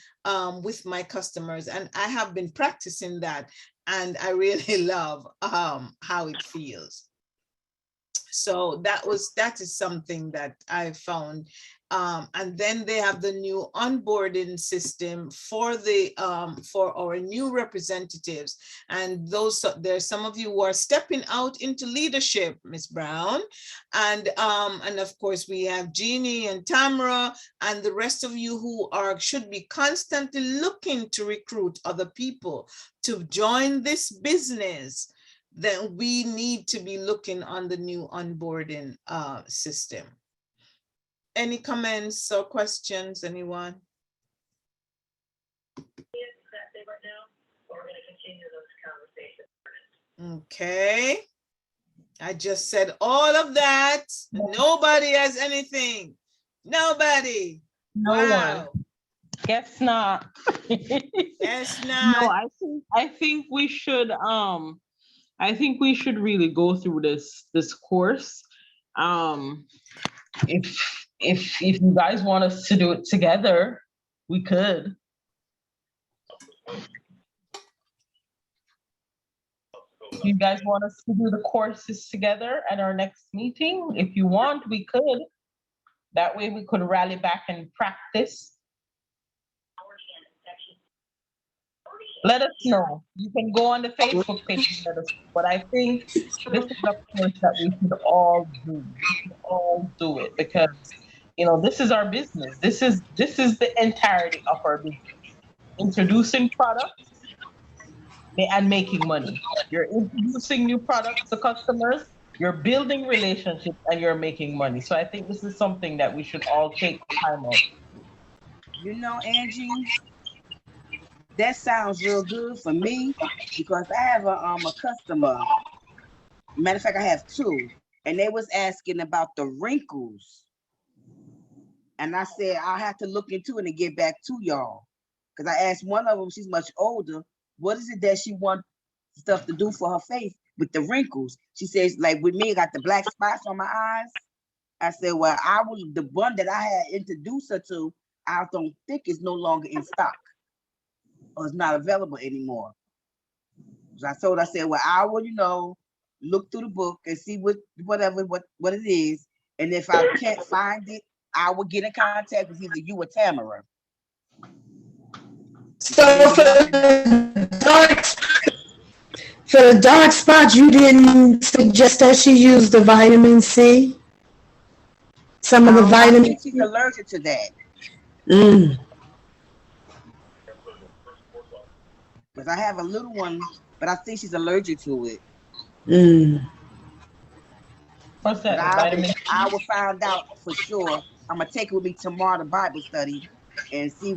with my customers. And I have been practicing that, and I really love how it feels. So that is something that I found. And then they have the new onboarding system for our new representatives. And there's some of you who are stepping out into leadership, Ms. Brown. And of course we have Jeannie and Tamara and the rest of you who should be constantly looking to recruit other people to join this business. Then we need to be looking on the new onboarding system. Any comments or questions, anyone? Okay. I just said all of that. Nobody has anything. Nobody. No wow. one. Guess not. Guess not. No, I think we should really go through this course. If you guys want us to do it together, we could. If you guys want us to do the courses together at our next meeting, if you want, we could. That way we could rally back and practice. Let us know. You can go on the Facebook page. But I think this is a course that we should all do. We should all do it because, you know, this is our business. This is the entirety of our business. Introducing products and making money. You're introducing new products to customers, you're building relationships, and you're making money. So I think this is something that we should all take time on. You know, Angie, that sounds real good for me because I have a customer. Matter of fact, I have two, and they was asking about the wrinkles. And I said, I'll have to look into it and get back to y'all. Because I asked one of them, she's much older, what is it that she wants stuff to do for her face with the wrinkles? She says, like with me, I got the black spots on my eyes. I said, well, the one that I had introduced her to, I don't think is no longer in stock or it's not available anymore. So I told her, I said, well, I will, you know, look through the book and see what it is. And if I can't find it, I will get in contact with either you or Tamara. So for the dark spots, you didn't suggest that she use the vitamin C? Some of the vitamin I think she's allergic to that. Because I have a little one, but I think she's allergic to it. What's that? I will find out for sure. I'm gonna take it with me tomorrow to Bible study and see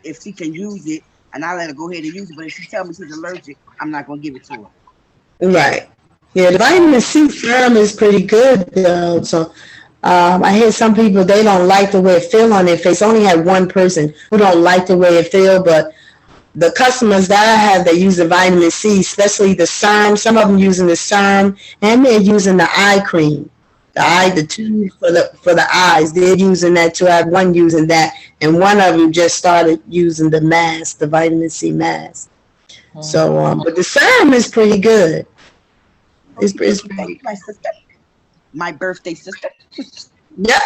if she can use it, and I'll let her go ahead and use it. But if she tells me she's allergic, I'm not gonna give it to her. Right. Yeah, the vitamin C serum is pretty good though. So I hear some people, they don't like the way it feels on their face. I only had one person who don't like the way it feels, but the customers that I have that use the vitamin C, especially the serum, some of them using the serum and they're using the eye cream. The tube for the eyes. They're using that too. I have one using that, and one of them just started using the mask, the vitamin C mask. So, but the serum is pretty good. It's Okie dokie. Thank pretty. you, my sister. My birthday sister. Yep,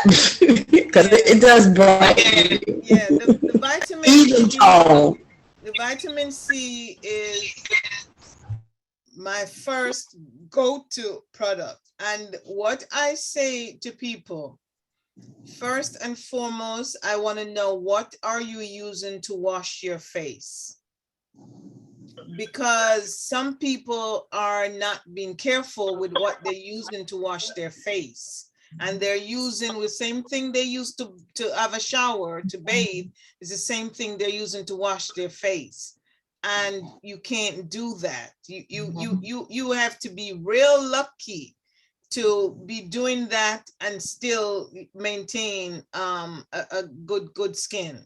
because Yeah, it does brighten yeah. you. The vitamin Even C, tone. the vitamin C is my first go-to product. And what I say to people, first and foremost, I want to know, what are you using to wash your face? Because some people are not being careful with what they're using to wash their face. And they're using the same thing they used to have a shower, to bathe, is the same thing they're using to wash their face. And you can't do that. You have to be real lucky to be doing that and still maintain a good skin.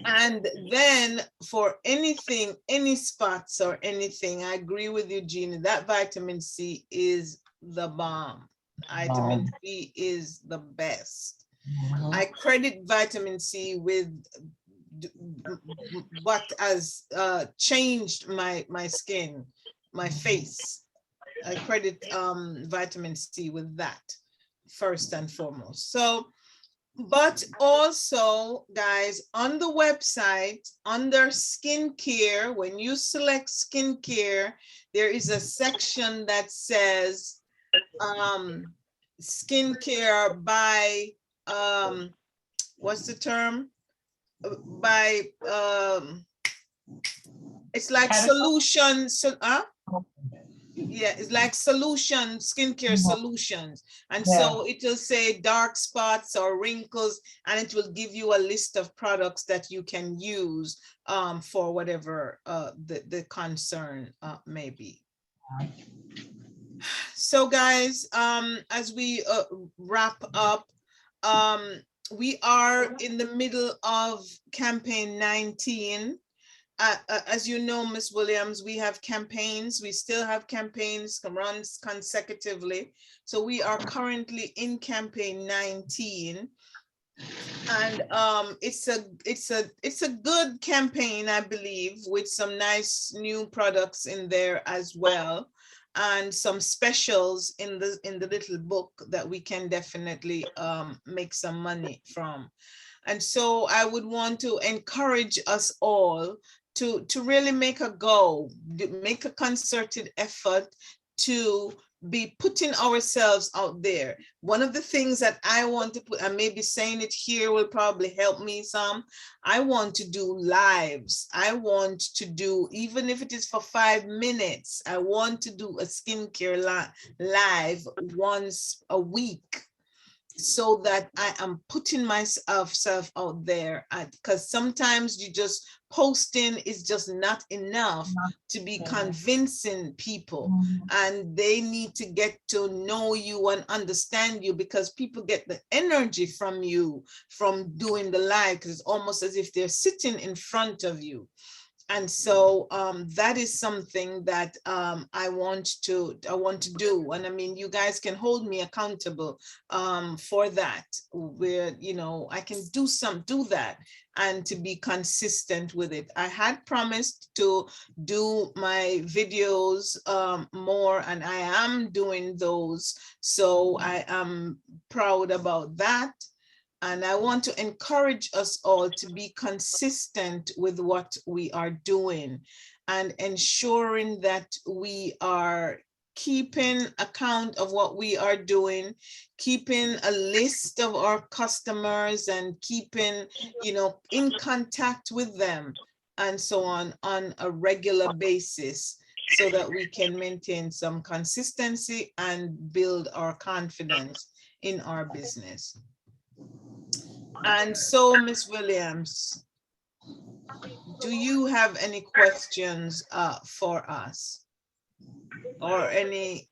And then for anything, any spots or anything, I agree with you, Gina, that vitamin C is the bomb. Vitamin C is the best. I credit vitamin C with what has changed my skin, my face. I credit vitamin C with that first and foremost. So, but also, guys, on the website, under skincare, when you select skincare, there is a section that says skincare by, what's the term? By, it's like solutions, yeah, it's like skincare solutions. And so it will say dark spots or wrinkles, and it will give you a list of products that you can use for whatever the concern may be. So guys, as we wrap up, we are in the middle of campaign 19. As you know, Ms. Williams, we have campaigns. We still have campaigns runs consecutively. So we are currently in campaign 19. And it's a good campaign, I believe, with some nice new products in there as well, and some specials in the little book that we can definitely make some money from. And so I would want to encourage us all to really make a go, make a concerted effort to be putting ourselves out there. One of the things that I want to put, and maybe saying it here will probably help me some, I want to do lives. I want to do, even if it is for 5 minutes, I want to do a skincare live once a week, so that I am putting myself out there, because sometimes you just posting is just not enough to be convincing people, and they need to get to know you and understand you, because people get the energy from you from doing the live, because it's almost as if they're sitting in front of you. And so that is something that I want to do. And I mean, you guys can hold me accountable for that, where, you know, I can do that and to be consistent with it. I had promised to do my videos more, and I am doing those. So I am proud about that. And I want to encourage us all to be consistent with what we are doing, and ensuring that we are keeping account of what we are doing, keeping a list of our customers, and keeping, you know, in contact with them and so on a regular basis, so that we can maintain some consistency and build our confidence in our business. And so, Ms. Williams, do you have any questions for us, or any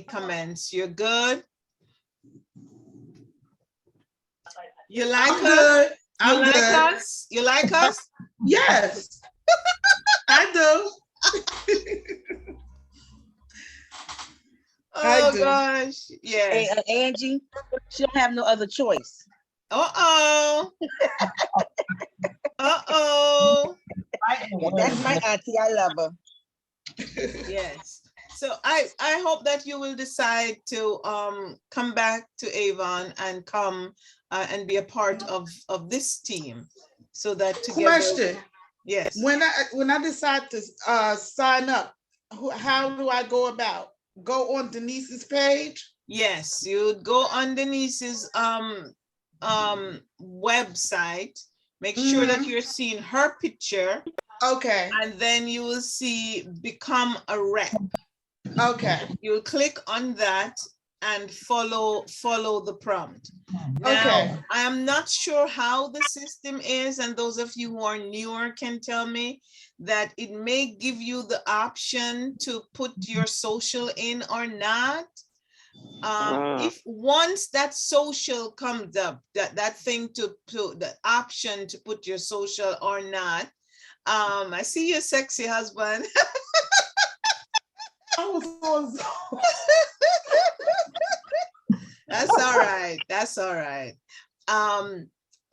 comments? You're good? You like I'm us? good. You I'm like good. us? You like us? Yes, I do. Hi, Oh do. gosh. Yes. Hey, Angie, she don't have no other choice. Uh-oh. Uh-oh. That's my auntie. I love her. Yes. So I hope that you will decide to come back to Avon and come and be a part of this team, so that together. Question. Yes. When I decide to sign up, how do I go about? Go on Denise's page? Yes, you would go on Denise's website. Make sure that you're seeing her picture. Okay. And then you will see become a rep. Okay. You'll click on that and follow the prompt. Now, Okay. I am not sure how the system is, and those of you who are newer can tell me that it may give you the option to put your social in or not. If once that social comes up, that thing to the option to put your social or not, I see your sexy husband. That's all right. That's all right.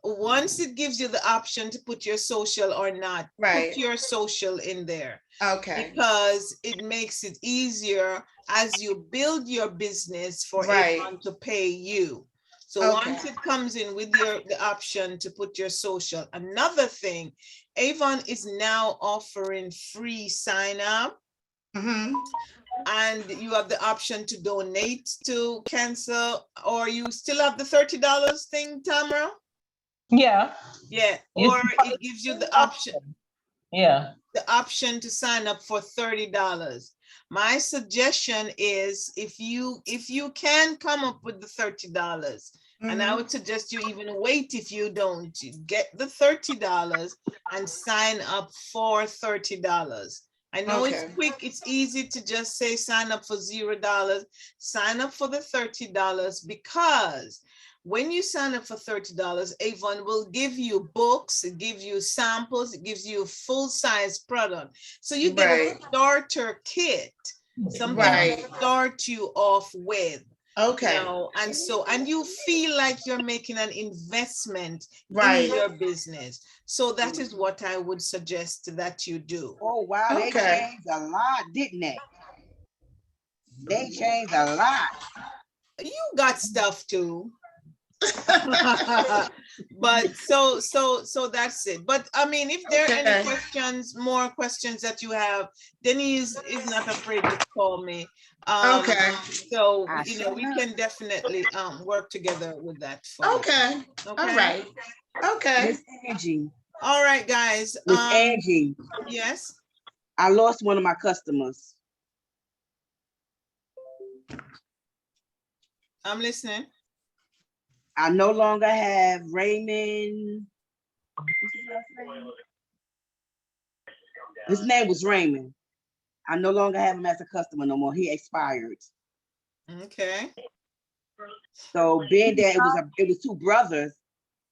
Once it gives you the option to put your social or not, put your social in there. Okay. Because it makes it easier as you build your business for Avon to pay you. So once it comes in with the option to put your social. Another thing, Avon is now offering free sign up. And you have the option to donate to cancer, or you still have the $30 thing, Tamara? Yeah. Yeah, or it gives you the option. Yeah. The option to sign up for $30. My suggestion is if you can come up with the $30, and I would suggest you even wait if you don't, get the $30 and sign up for $30. I know it's quick, it's easy to just say sign up for $0. Sign up for the $30 because when you sign up for $30, Avon will give you books, it gives you samples, it gives you a full-size product. So you get a starter kit, something to start you off with. Okay. You know, and you feel like you're making an investment in your business. So that is what I would suggest that you do. Oh wow, they changed a lot, didn't they? They changed a lot. You got stuff too. But so that's it. But I mean, if there are any questions, more questions that you have, Denise is not afraid to call me. So you know, we can definitely work together with that. Okay. All right. Okay. Miss Angie. All right, guys. Miss Angie. Yes. I lost one of my customers. I'm listening. I no longer have Raymond. His name was Raymond. I no longer have him as a customer no more. He expired. Okay. So being that it was two brothers,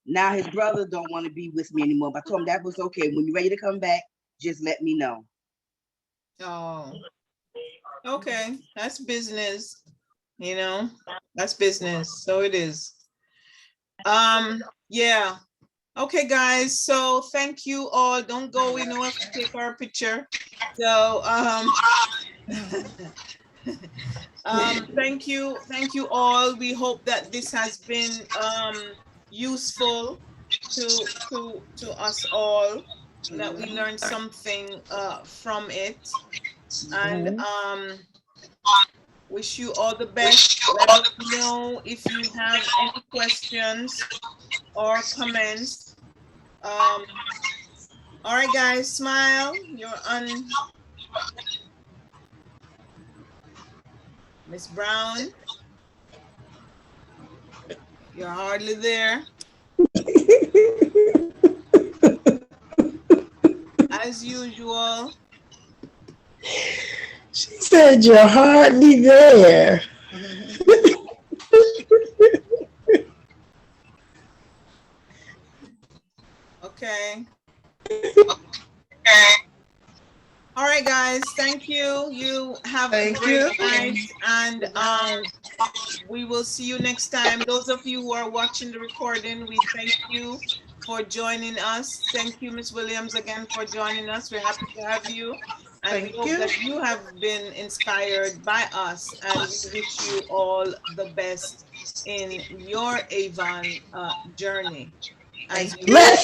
now his brother don't want to be with me anymore. But I told him that was okay. When you're ready to come back, just let me know. Oh. Okay. That's business. You know, that's business. So it is. Yeah. Okay, guys. So thank you all. Don't go. We know have to take our picture. So thank you all. We hope that this has been useful to us all, that we learned something from it, and wish you all the best. Let us know if you have any questions or comments. All right, guys, smile. You're on. Miss Brown, you're hardly there. As usual. She said you're hardly there. Okay. All All right, guys. Thank you. You have a Thank great you. night, and we will see you next time. Those of you who are watching the recording, we thank you for joining us. Thank you, Miss Williams, again for joining us. We're happy to have you, and we Thank hope you. that you have been inspired by us, and we wish you all the best in your Avon journey as Thank you you.